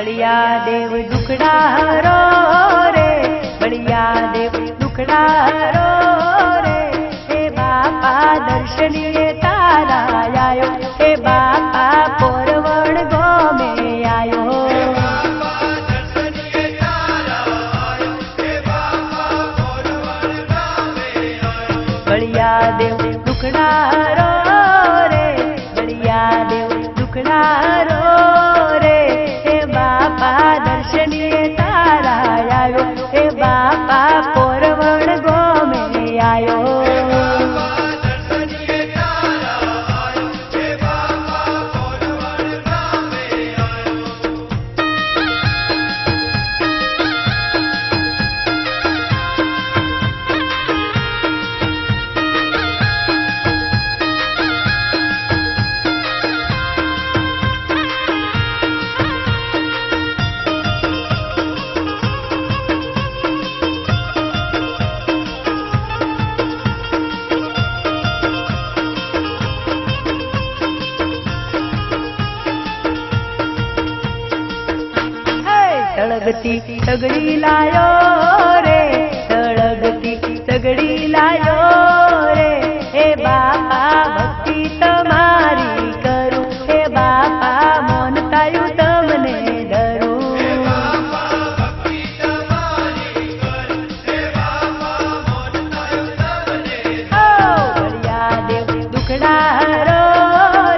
बलिया देव दुखड़ा रो रे, बलिया देव दुखड़ा रो रे। हे बापा दर्शनीय तारा आयो, हे बापा पोरवण गोमे आयो। बलिया देव दुखड़ा रो रे, बलिया देव दुखड़ा रो रे। हे बापा दर्शनीय तारा आयो, हे बापा पोरवण गोमे आयो। तड़गती तगड़ी लायो रे, तड़गती तगड़ी लायो रे। हे बापा भक्ति तमारी करूं, हे बापा मन तायु तमने धरूं। बलिया देव दुखड़ा रो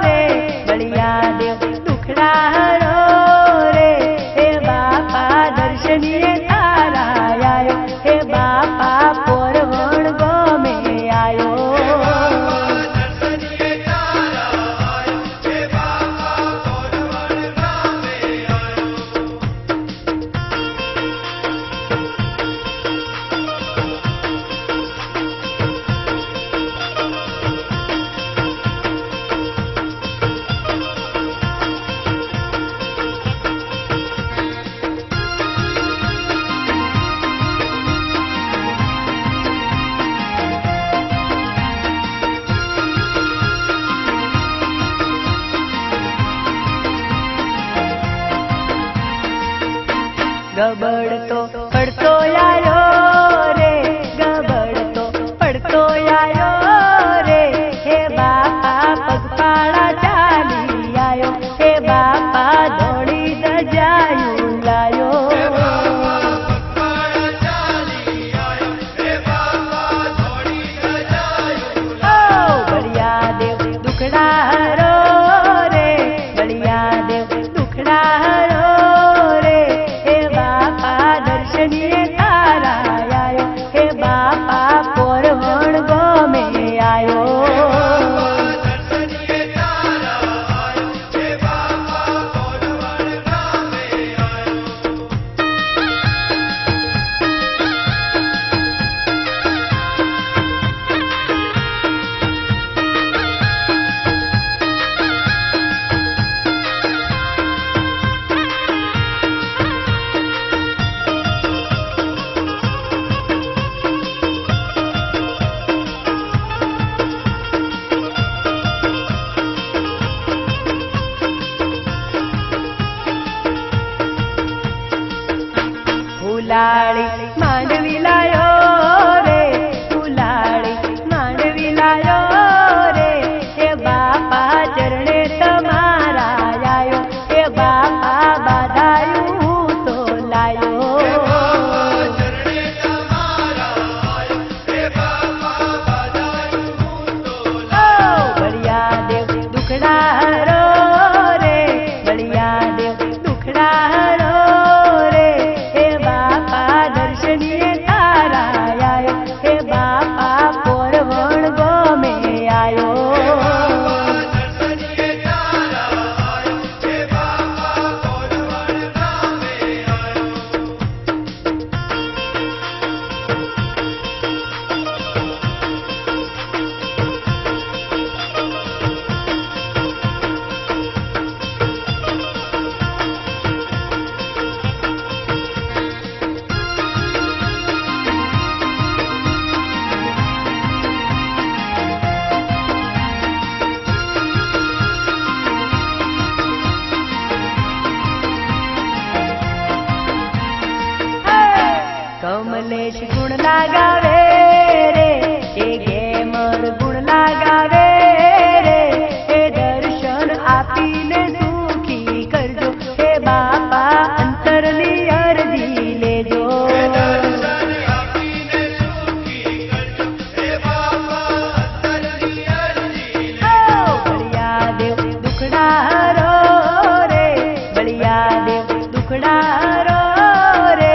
रे, बलिया देव दुखड़ा रो रे। हे बापा दर्शनीय तारा आयो, हे बापा पोरवण गोमे आयो। गबड़तो पड़तो आयो रे, गबड़तो पड़तो आयो रे। हे बापा पगपाड़ा चाली आयो, हे बापा दौड़ी दजायू लायो। बलिया देव दुखड़ा रो रे, बलिया देव दुखड़ा रो रे। हे बापा दर्शनीय तारा आयो, हे बापा पोरवण गोमे आयो। फुलाड़ी मांडवी लायो रे, फुलाड़ी मांडवी लायो रे। हे बापा चरणे तमारा आयो, हे बापा बाधायू तो लायो। बलिया देव दुखड़ा रो रे, बलिया देव दुखड़ा रो रे। हे बापा दर्शनीय तारा દુખડા રે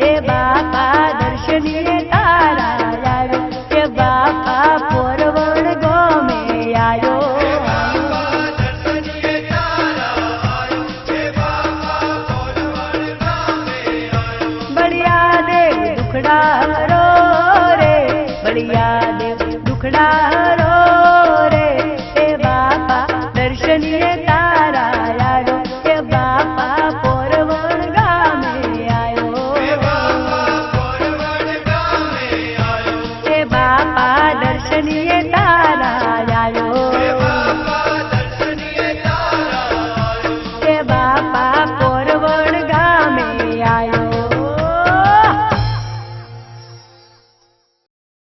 એ બાપા દર્શનીએ તારા આવ્યો એ બાપા પોરવણ ગોમે આવ્યો બળિયા દેવ દુખડા રે બળિયા